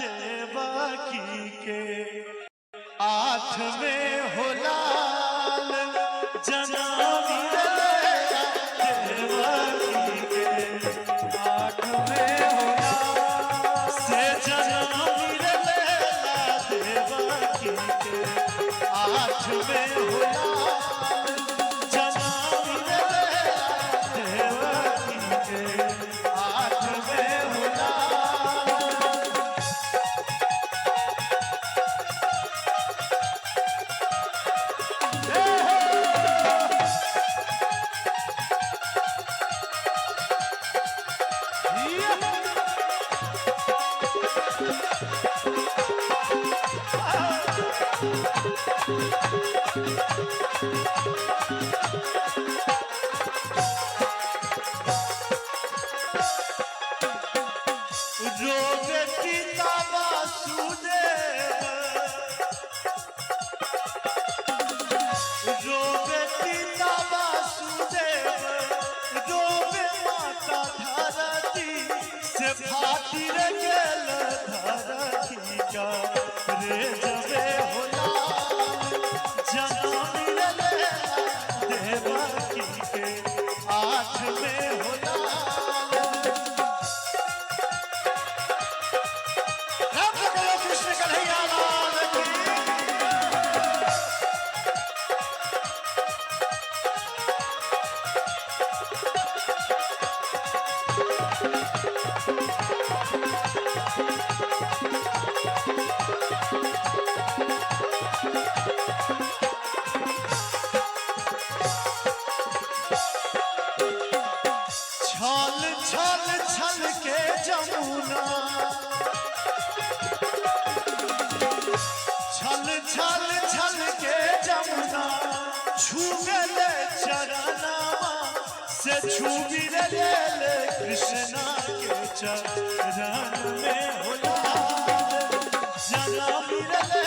देवकी के आठ में हो लाल जनम देवकी के आठ में हो लाल से जनम देवकी के आठ में हो लाल जनम देवकी के आठ में हो लाल। छल छल के जमुना छूबेले चरनामा से छूबी ले कृष्णा के चरण में हो लाल जनम ले